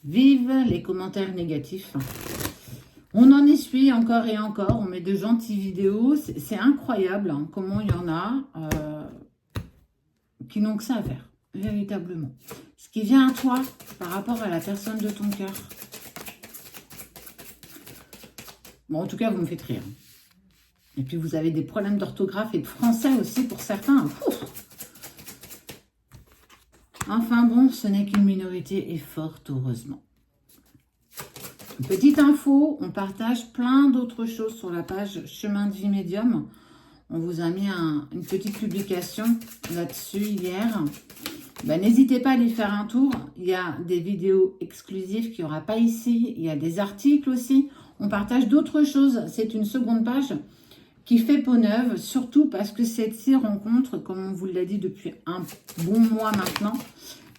Vive les commentaires négatifs. On en essuie encore et encore. On met de gentilles vidéos. C'est incroyable hein, comment il y en a qui n'ont que ça à faire, véritablement. Ce qui vient à toi par rapport à la personne de ton cœur. Bon, en tout cas, vous me faites rire. Et puis, vous avez des problèmes d'orthographe et de français aussi pour certains. Ouf. Enfin bon, ce n'est qu'une minorité et fort heureusement. Petite info, on partage plein d'autres choses sur la page Chemin de vie médium. On vous a mis une petite publication là-dessus hier. Ben, n'hésitez pas à aller faire un tour. Il y a des vidéos exclusives qu'il n'y aura pas ici. Il y a des articles aussi. On partage d'autres choses. C'est une seconde page qui fait peau neuve, surtout parce que celle-ci rencontre, comme on vous l'a dit depuis un bon mois maintenant,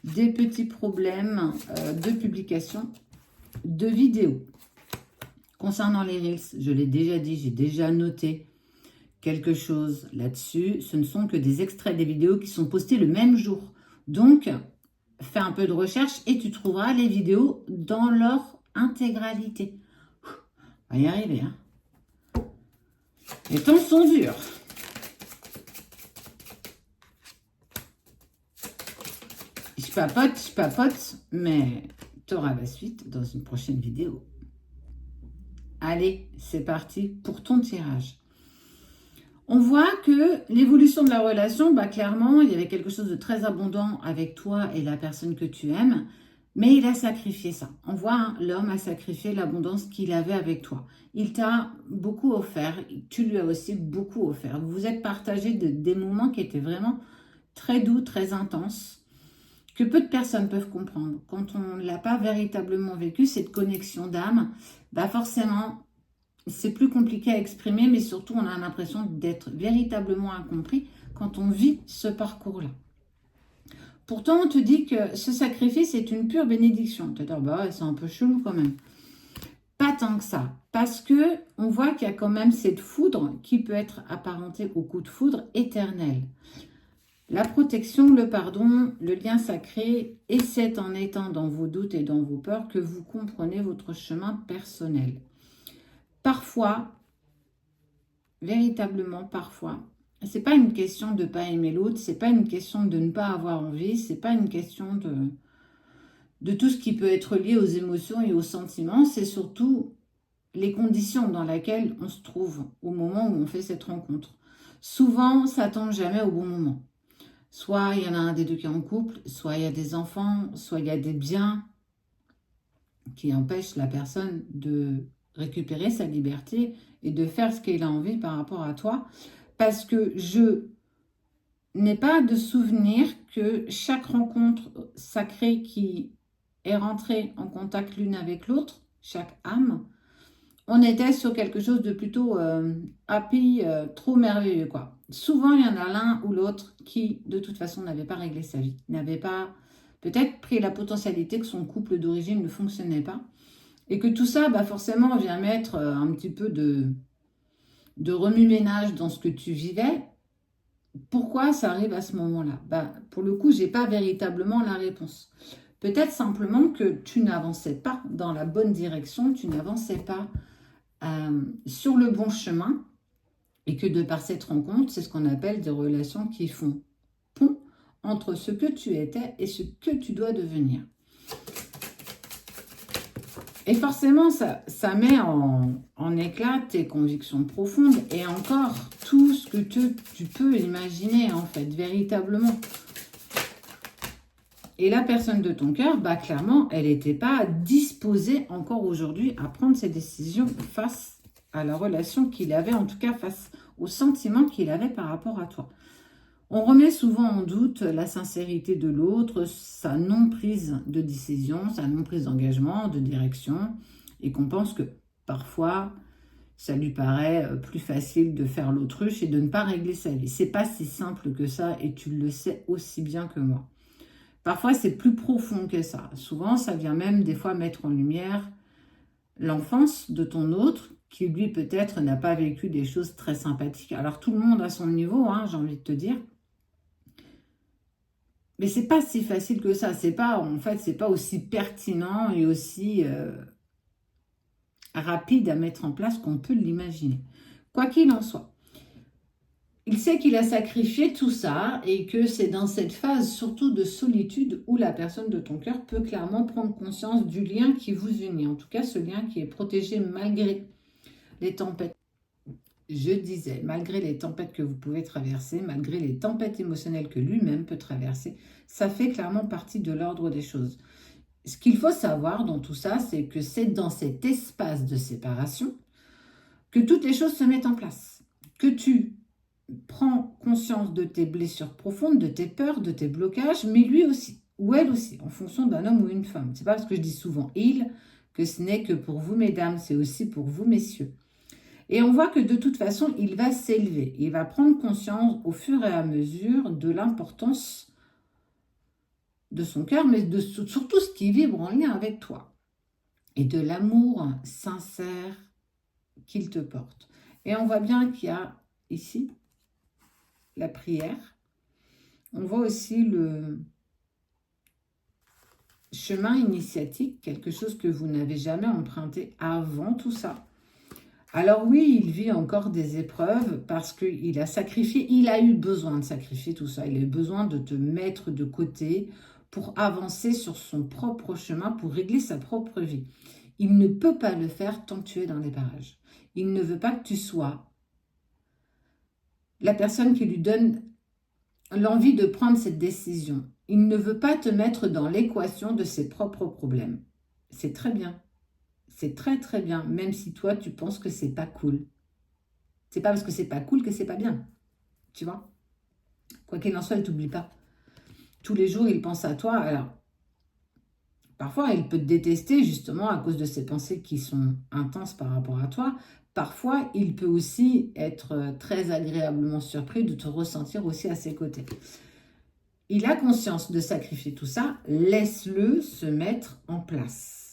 des petits problèmes de publication de vidéos. Concernant les Reels, je l'ai déjà dit, j'ai déjà noté quelque chose là-dessus. Ce ne sont que des extraits des vidéos qui sont postées le même jour. Donc, fais un peu de recherche et tu trouveras les vidéos dans leur intégralité. On va y arriver, hein. Les temps sont durs. Je papote, mais tu auras la suite dans une prochaine vidéo. Allez, c'est parti pour ton tirage. On voit que l'évolution de la relation, bah clairement, il y avait quelque chose de très abondant avec toi et la personne que tu aimes. Mais il a sacrifié ça. On voit, hein, l'homme a sacrifié l'abondance qu'il avait avec toi. Il t'a beaucoup offert. Tu lui as aussi beaucoup offert. Vous vous êtes partagé des moments qui étaient vraiment très doux, très intenses, que peu de personnes peuvent comprendre. Quand on ne l'a pas véritablement vécu, cette connexion d'âme, bah forcément, c'est plus compliqué à exprimer, mais surtout, on a l'impression d'être véritablement incompris quand on vit ce parcours-là. Pourtant, on te dit que ce sacrifice est une pure bénédiction. Tu vas dire, bah ouais, c'est un peu chelou quand même. Pas tant que ça. Parce que on voit qu'il y a quand même cette foudre qui peut être apparentée au coup de foudre éternel. La protection, le pardon, le lien sacré, et c'est en étant dans vos doutes et dans vos peurs que vous comprenez votre chemin personnel. Parfois, véritablement parfois, c'est pas une question de ne pas aimer l'autre, c'est pas une question de ne pas avoir envie, c'est pas une question de tout ce qui peut être lié aux émotions et aux sentiments, c'est surtout les conditions dans lesquelles on se trouve au moment où on fait cette rencontre. Souvent, ça tombe jamais au bon moment. Soit il y en a un des deux qui est en couple, soit il y a des enfants, soit il y a des biens qui empêchent la personne de récupérer sa liberté et de faire ce qu'elle a envie par rapport à toi. Parce que je n'ai pas de souvenir que chaque rencontre sacrée qui est rentrée en contact l'une avec l'autre, chaque âme, on était sur quelque chose de plutôt happy, trop merveilleux, quoi. Souvent, il y en a l'un ou l'autre qui, de toute façon, n'avait pas réglé sa vie, n'avait pas peut-être pris la potentialité que son couple d'origine ne fonctionnait pas. Et que tout ça, bah, forcément, vient mettre un petit peu de remue-ménage dans ce que tu vivais. Pourquoi ça arrive à ce moment-là? Bah, pour le coup, je n'ai pas véritablement la réponse. Peut-être simplement que tu n'avançais pas dans la bonne direction, tu n'avançais pas sur le bon chemin, et que de par cette rencontre, c'est ce qu'on appelle des relations qui font pont entre ce que tu étais et ce que tu dois devenir. Et forcément, ça met en éclat tes convictions profondes et encore tout ce que tu peux imaginer, en fait, véritablement. Et la personne de ton cœur, bah, clairement, elle n'était pas disposée encore aujourd'hui à prendre ses décisions face à la relation qu'il avait, en tout cas face aux sentiments qu'il avait par rapport à toi. On remet souvent en doute la sincérité de l'autre, sa non-prise de décision, sa non-prise d'engagement, de direction, et qu'on pense que parfois, ça lui paraît plus facile de faire l'autruche et de ne pas régler sa vie. C'est pas si simple que ça, et tu le sais aussi bien que moi. Parfois, c'est plus profond que ça. Souvent, ça vient même des fois mettre en lumière l'enfance de ton autre, qui lui peut-être n'a pas vécu des choses très sympathiques. Alors tout le monde à son niveau, hein, j'ai envie de te dire. Mais c'est pas si facile que ça. C'est pas, en fait, c'est pas aussi pertinent et aussi rapide à mettre en place qu'on peut l'imaginer. Quoi qu'il en soit. Il sait qu'il a sacrifié tout ça et que c'est dans cette phase surtout de solitude où la personne de ton cœur peut clairement prendre conscience du lien qui vous unit. En tout cas, ce lien qui est protégé malgré les tempêtes. Je disais, malgré les tempêtes que vous pouvez traverser, malgré les tempêtes émotionnelles que lui-même peut traverser, ça fait clairement partie de l'ordre des choses. Ce qu'il faut savoir dans tout ça, c'est que c'est dans cet espace de séparation que toutes les choses se mettent en place. Que tu prends conscience de tes blessures profondes, de tes peurs, de tes blocages, mais lui aussi, ou elle aussi, en fonction d'un homme ou une femme. C'est pas parce que je dis souvent il que ce n'est que pour vous, mesdames, c'est aussi pour vous, messieurs. Et on voit que de toute façon, il va s'élever. Il va prendre conscience au fur et à mesure de l'importance de son cœur, mais de surtout ce qui vibre en lien avec toi. Et de l'amour sincère qu'il te porte. Et on voit bien qu'il y a ici la prière. On voit aussi le chemin initiatique, quelque chose que vous n'avez jamais emprunté avant tout ça. Alors oui, il vit encore des épreuves parce qu'il a sacrifié, il a eu besoin de sacrifier tout ça. Il a eu besoin de te mettre de côté pour avancer sur son propre chemin, pour régler sa propre vie. Il ne peut pas le faire tant que tu es dans les parages. Il ne veut pas que tu sois la personne qui lui donne l'envie de prendre cette décision. Il ne veut pas te mettre dans l'équation de ses propres problèmes. C'est très bien. C'est très très bien, même si toi tu penses que c'est pas cool. C'est pas parce que c'est pas cool que c'est pas bien. Tu vois? Quoi qu'il en soit, il t'oublie pas. Tous les jours, il pense à toi. Alors, parfois, il peut te détester justement à cause de ses pensées qui sont intenses par rapport à toi. Parfois, il peut aussi être très agréablement surpris de te ressentir aussi à ses côtés. Il a conscience de sacrifier tout ça. Laisse-le se mettre en place.